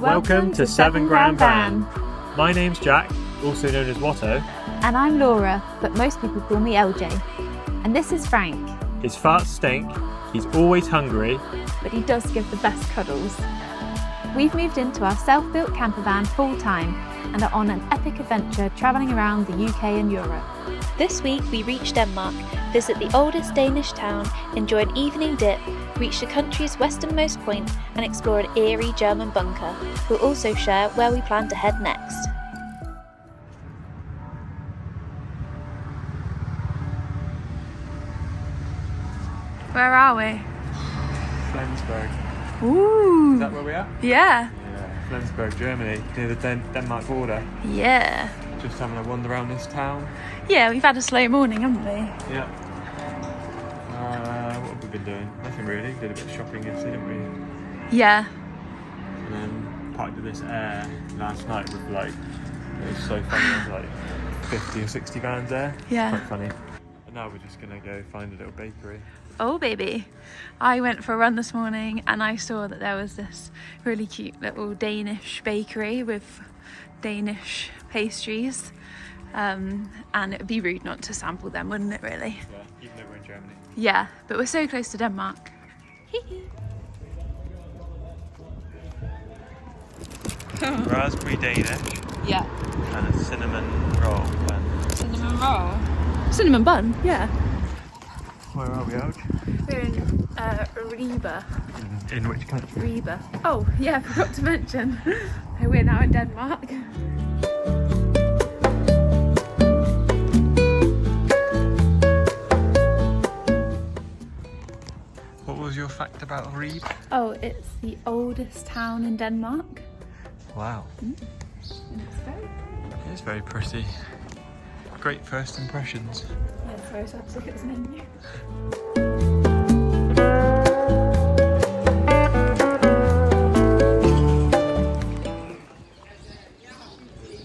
Welcome to SevenGrandVan. My name's Jack, also known as Watto. And I'm Laura, but most people call me LJ. And this is Frank. His farts stink, he's always hungry, but he does give the best cuddles. We've moved into our self-built campervan full-time and are on an epic adventure travelling around the UK and Europe. This week we reach Denmark, visit the oldest Danish town, enjoy an evening dip, reach the country's westernmost point and explore an eerie German bunker. We'll also share where we plan to head next. Where are we? Flensburg. Ooh! Is that where we are? Yeah. Yeah, Flensburg, Germany, near the Denmark border. Yeah. Just having a wander around this town. Yeah, we've had a slow morning, haven't we? Yeah. What have we been doing? Nothing really. Did a bit of shopping yesterday, didn't we? Yeah. And then parked at this air last night with it was so funny, there was like 50 or 60 vans there. Yeah. Quite funny. And now we're just gonna go find a little bakery. Oh baby, I went for a run this morning and I saw that there was this really cute little Danish bakery with Danish pastries, and it would be rude not to sample them, wouldn't it really? Yeah, even though we're in Germany. Yeah, but we're so close to Denmark. Raspberry Danish. Yeah. And a cinnamon roll bun. Cinnamon roll? Cinnamon bun, yeah. Where are we, Ouch? We're in Ribe. In which country? Ribe. Oh, yeah, I forgot to mention. We're now in Denmark. What was your fact about Ribe? Oh, it's the oldest town in Denmark. Wow. And it's very It is very pretty. Great first impressions. Yeah, sorry, so I have to look at this menu.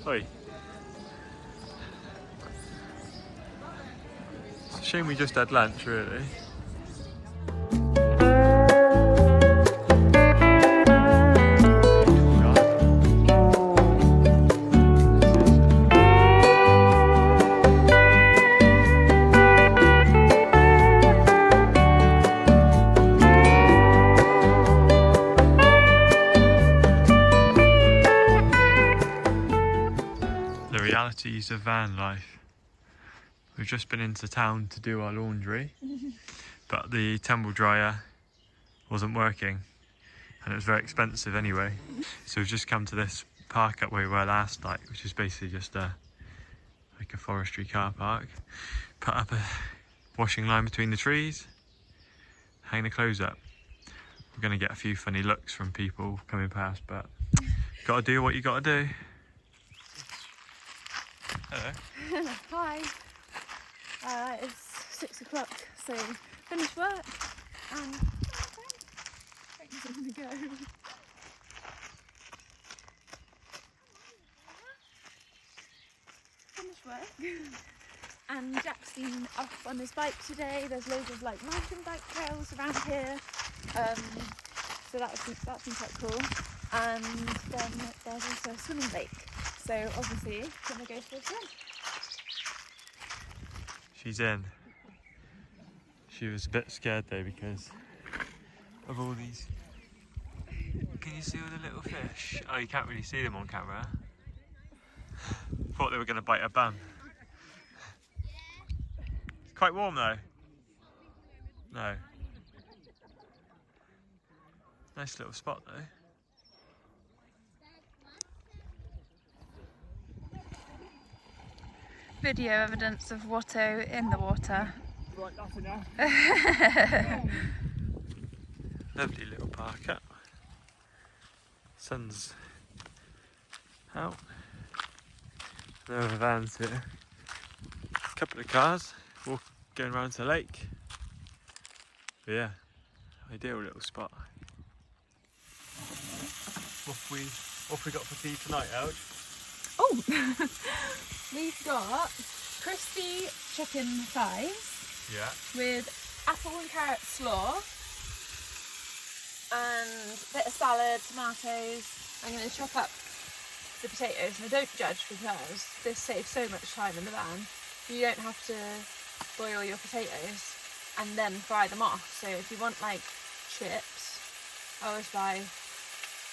Oi. It's a shame we just had lunch, really. Of van life. We've just been into town to do our laundry, but the tumble dryer wasn't working and it was very expensive anyway, so we've just come to this park up where we were last night, which is basically just like a forestry car park. Put up a washing line between the trees, hang the clothes up. We're going to get a few funny looks from people coming past, but gotta do what you gotta do. Hello. Hi. It's 6 o'clock, so finished work and Frank's on the go. Finished work. And Jack's been off on his bike today. There's loads of mountain bike trails around here. So that's been quite cool. And then there's also a swimming lake. So obviously, gonna go for a swim. She's in. She was a bit scared though because of all these. Can you see all the little fish? Oh, you can't really see them on camera. Thought they were gonna bite her bum. It's quite warm though. No. Nice little spot though. Video evidence of Watto in the water. Right, that's enough. Lovely little park up. Sun's out. There are vans here. A couple of cars going around to the lake. But yeah, ideal little spot. What we got for tea tonight, Ouch? Oh, we've got crispy chicken thighs. Yeah. With apple and carrot slaw and a bit of salad, tomatoes, I'm going to chop up the potatoes, and I don't judge because this saves so much time in the van. You don't have to boil your potatoes and then fry them off. So if you want like chips, I always buy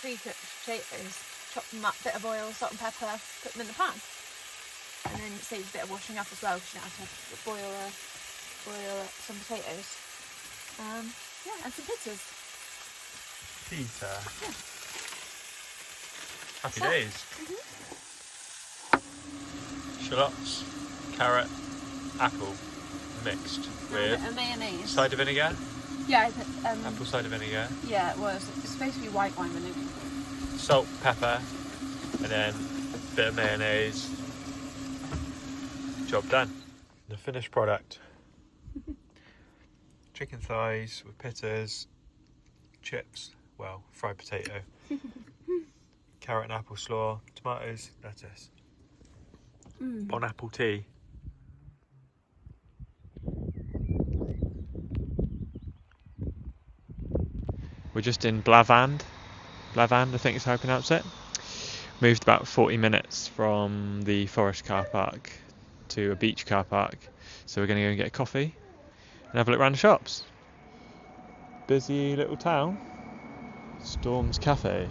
pre-cooked potatoes, chop them up, bit of oil, salt and pepper, put them in the pan. And then it saves a bit of washing up as well because you don't have to boil some potatoes. Yeah, and some pizzas. Pizza. Yeah. Happy days. Shallots, carrot, apple mixed with A mayonnaise. cider vinegar. Yeah, Apple cider vinegar. yeah, it was. It's supposed to be white wine vinegar. Salt, pepper, and then a bit of mayonnaise. Job done. The finished product. Chicken thighs with pitters, chips, well, fried potato, carrot and apple slaw, tomatoes, lettuce. On apple tea. We're just in Blavand, I think is how I pronounce it. Moved about 40 minutes from the forest car park to a beach car park. So we're going to go and get a coffee and have a look around the shops. Busy little town. Storm's Cafe.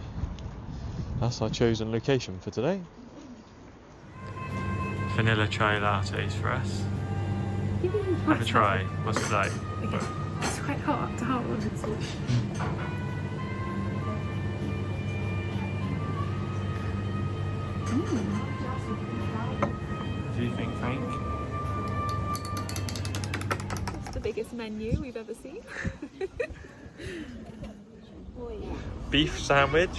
That's our chosen location for today. Vanilla chai lattes for us. Have a try. What's it like? Okay. It's quite hot to hold. What do you think, Frank? It's the biggest menu we've ever seen. Beef sandwich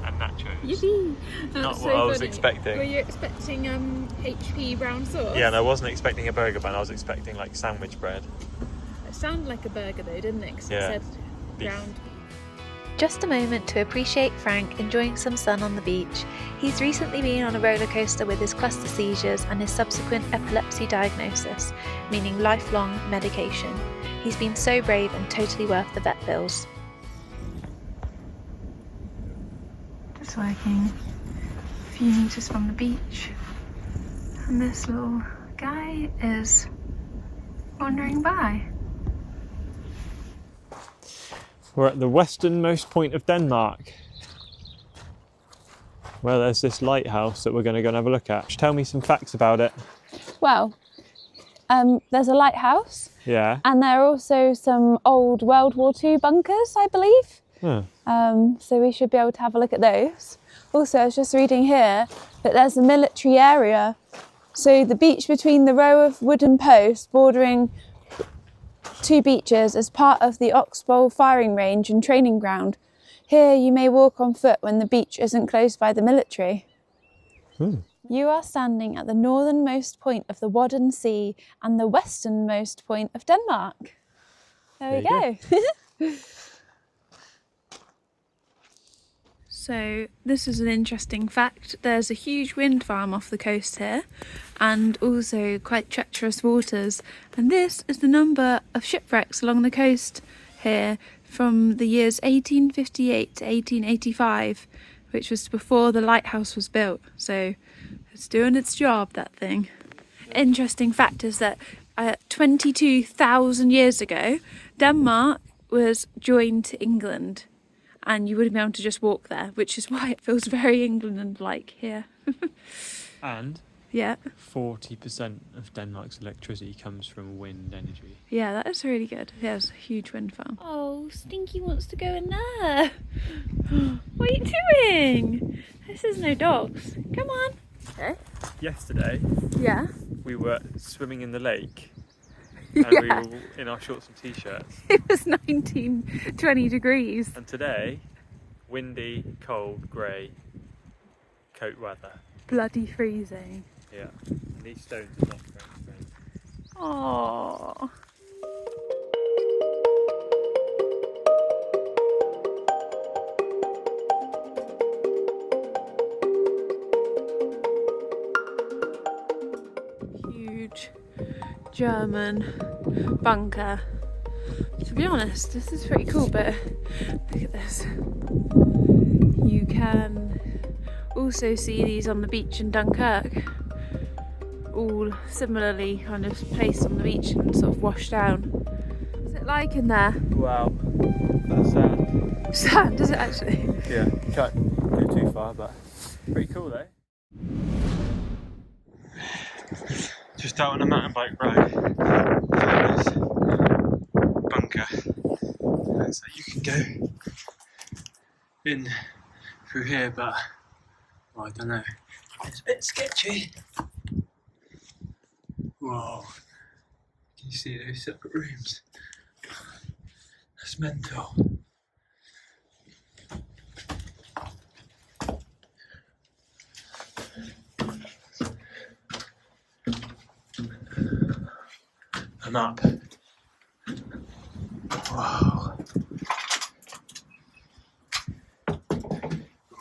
and nachos. Yippee! Not what I was expecting. Were you expecting HP brown sauce? Yeah, and I wasn't expecting a burger bun. I was expecting like sandwich bread. It sounded like a burger though, didn't it? 'Cause Yeah. it said Beef. ground. Just a moment to appreciate Frank enjoying some sun on the beach. He's recently been on a roller coaster with his cluster seizures and his subsequent epilepsy diagnosis, meaning lifelong medication. He's been so brave and totally worth the vet bills. Just working a few metres from the beach, and this little guy is wandering by. We're at the westernmost point of Denmark, where there's this lighthouse that we're going to go and have a look at. Tell me some facts about it. Well, there's a lighthouse, Yeah. and there are also some old World War II bunkers, I believe. Huh. So we should be able to have a look at those. Also, I was just reading here that there's a military area. So the beach between the row of wooden posts bordering two beaches is part of the Oxbow firing range and training ground. Here you may walk on foot when the beach isn't closed by the military. You are standing at the northernmost point of the Wadden Sea and the westernmost point of Denmark. There we go. So this is an interesting fact. There's a huge wind farm off the coast here, and also quite treacherous waters. And this is the number of shipwrecks along the coast here from the years 1858 to 1885, which was before the lighthouse was built. So it's doing its job, that thing. Interesting fact is that 22,000 years ago, Denmark was joined to England. And you wouldn't be able to just walk there, which is why it feels very England-like here. And Yeah, 40% of Denmark's electricity comes from wind energy. yeah, that is really good. There's a huge wind farm. Oh, Stinky wants to go in there. What are you doing? This is no dogs. Come on. Okay. Yesterday, Yeah. we were swimming in the lake. And we Yeah. were in our shorts and t-shirts. It was 19, 20 degrees. And today, windy, cold, grey, coat weather. Bloody freezing. Yeah. And these stones are not very friends. Oh. Huge German bunker. To be honest, this is pretty cool, but look at this. You can also see these on the beach in Dunkirk, all similarly kind of placed on the beach and sort of washed down. What's it like in there? Wow, that's sand. Sand, is it actually? Yeah, can't go too far, but pretty cool though. Just out on a mountain bike ride. This bunker. So you can go in through here, but well, I don't know. It's a bit sketchy. Whoa. Can you see those separate rooms? That's mental. I'm up. Wow.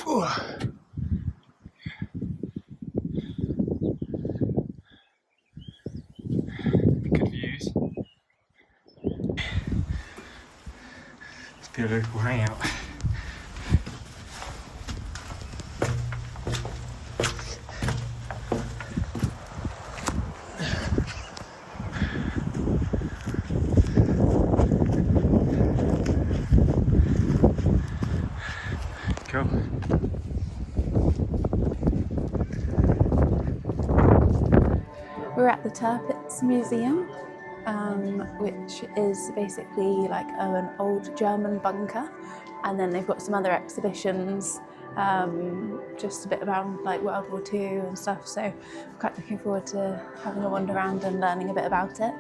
Ooh. Good views. Let's be a local hangout. Cool. We're at the Turpitz Museum, which is basically like an old German bunker, and then they've got some other exhibitions, just a bit around like World War II and stuff, so I'm quite looking forward to having a wander around and learning a bit about it.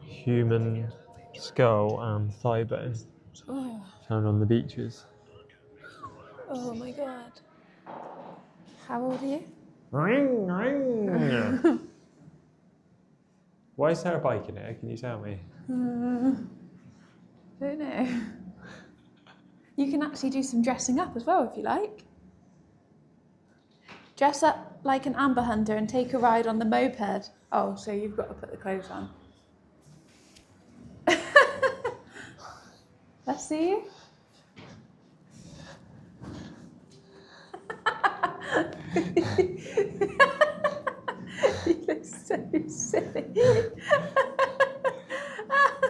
Human skull and thigh bone found on the beaches. Oh my god. How old are you? Why is there a bike in here? Can you tell me? Don't know. You can actually do some dressing up as well if you like. Dress up like an amber hunter and take a ride on the moped. Oh, so you've got to put the clothes on. Let's see you. You look so silly.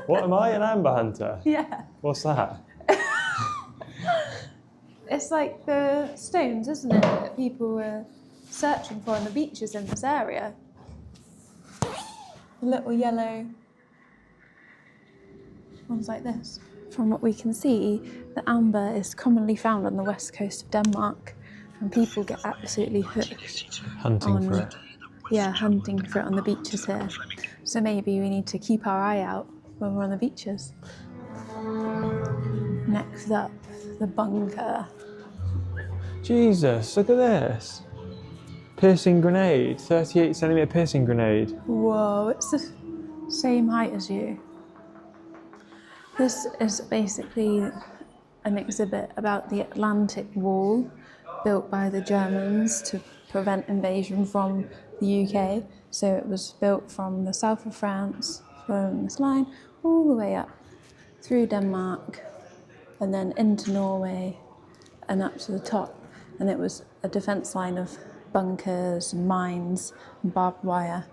What am I, an amber hunter? Yeah. What's that? It's like the stones, isn't it, that people were searching for on the beaches in this area. The little yellow ones like this. From what we can see, the amber is commonly found on the west coast of Denmark, and people get absolutely hooked Hunting for it. Yeah, hunting for it on the beaches here. So maybe we need to keep our eye out when we're on the beaches. Next up, the bunker. Jesus, look at this. Piercing grenade, 38cm piercing grenade. Whoa, it's the same height as you. This is basically an exhibit about the Atlantic Wall built by the Germans to prevent invasion from the UK. So it was built from the south of France, following this line, all the way up through Denmark and then into Norway and up to the top. And it was a defence line of bunkers, mines, and barbed wire.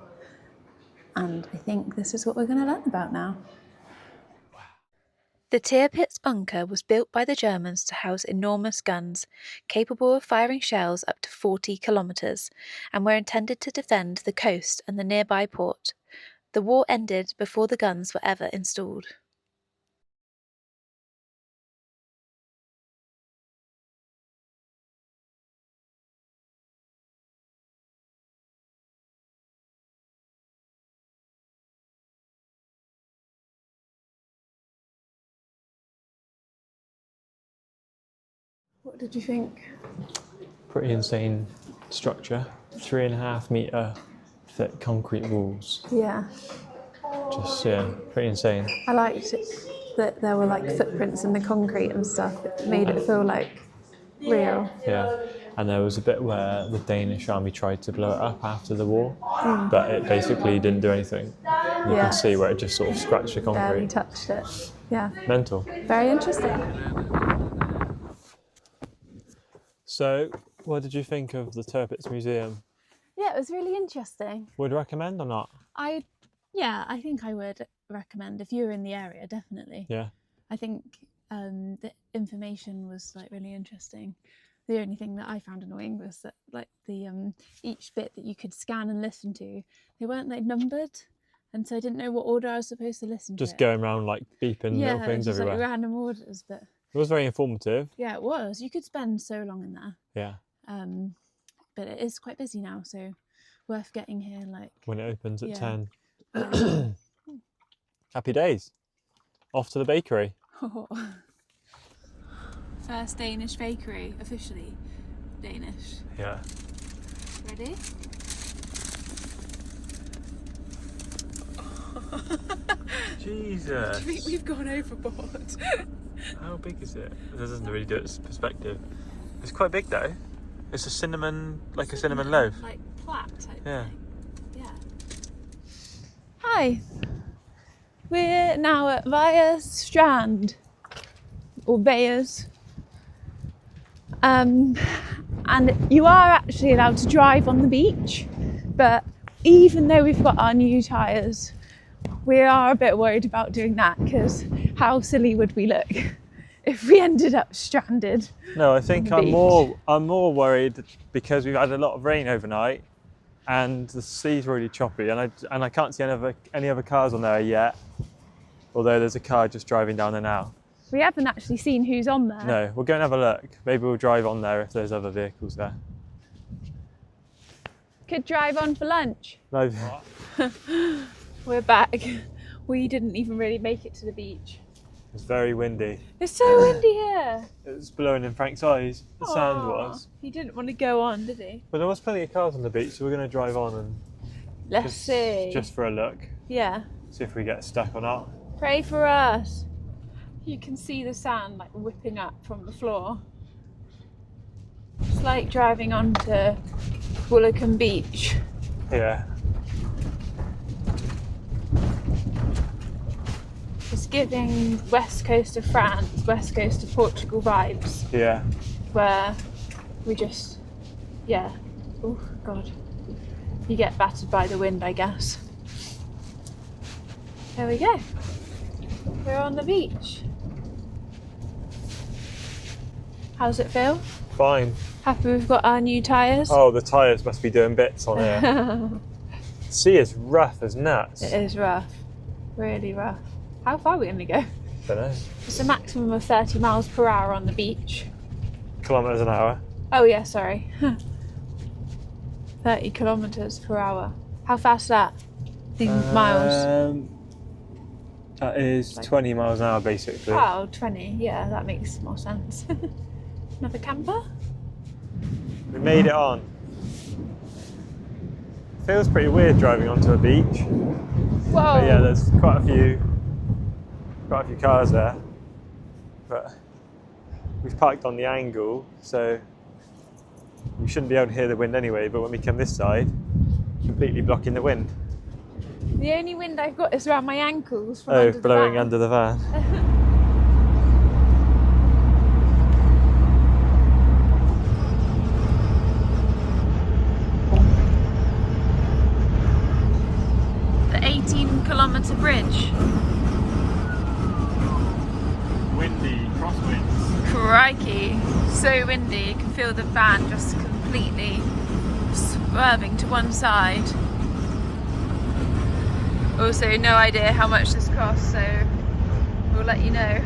And I think this is what we're going to learn about now. The Turpitz bunker was built by the Germans to house enormous guns, capable of firing shells up to 40 kilometres, and were intended to defend the coast and the nearby port. The war ended before the guns were ever installed. What did you think? Pretty insane structure. 3.5 metre thick concrete walls. Yeah, Just, yeah, pretty insane. I liked it that there were like footprints in the concrete and stuff. It made it feel like real. Yeah. And there was a bit where the Danish army tried to blow it up after the war, but it basically didn't do anything. You Yeah. can see where it just sort of scratched the Barely concrete. touched it. Yeah, Mental. very interesting. So, what did you think of the Turpitz Museum? Yeah, it was really interesting. Would recommend or not? I think I would recommend if you're in the area, definitely. Yeah. I think the information was like really interesting. The only thing that I found annoying was that like the each bit that you could scan and listen to, they weren't like numbered, and so I didn't know what order I was supposed to listen to. Just going around like beeping little things just everywhere. like random orders, but It was very informative. yeah, it was. You could spend so long in there. Yeah. But it is quite busy now, so worth getting here like When it opens at 10. Yeah. Happy days. Off to the bakery. First Danish bakery, officially Danish. Yeah. Ready? Jesus. I think we've gone overboard. How big is it? It doesn't really do its perspective. It's quite big though. It's a cinnamon, like a cinnamon loaf. Like plat type Yeah. thing. Yeah. Hi. We're now at Via Strand. Or Bayers. And you are actually allowed to drive on the beach, but even though we've got our new tyres, we are a bit worried about doing that, because how silly would we look if we ended up stranded? No, I think on the I'm more worried because we've had a lot of rain overnight and the sea's really choppy, and I can't see any other cars on there yet. Although there's a car just driving down there now. We haven't actually seen who's on there. No, we'll go and have a look. Maybe we'll drive on there if there's other vehicles there. Could drive on for lunch. No. We're back. We didn't even really make it to the beach. It's very windy. It's so windy here. It was blowing in Frank's eyes. The sand Aw, was. He didn't want to go on, did he? But there was plenty of cars on the beach, so we're going to drive on and Let's see. just for a look. Yeah. See if we get stuck or not. Pray for us. You can see the sand like whipping up from the floor. It's like driving onto Woolacombe Beach. Yeah. It's giving west coast of France, west coast of Portugal vibes, Yeah. where we just, yeah. Oh God. You get battered by the wind, I guess. There we go. We're on the beach. How's it feel? Fine. Happy we've got our new tyres? Oh, the tyres must be doing bits on here. The sea is rough as nuts. It is rough. Really rough. How far are we going to go? Don't know. It's a maximum of 30 miles per hour on the beach. Kilometres an hour. Oh yeah, sorry. 30 kilometres per hour. How fast is that? In miles? That is 20 miles an hour basically. Oh, 20. Yeah, that makes more sense. Another camper? We made it on. Feels pretty weird driving onto a beach. Whoa! But yeah, there's quite a few cars there. But we've parked on the angle, so we shouldn't be able to hear the wind anyway, but when we come this side, completely blocking the wind. The only wind I've got is around my ankles from under the blowing van. under the van. The 18-kilometre bridge. Windy, crosswinds. Crikey, so windy. You can feel the van just completely swerving to one side. Also, no idea how much this costs, so we'll let you know.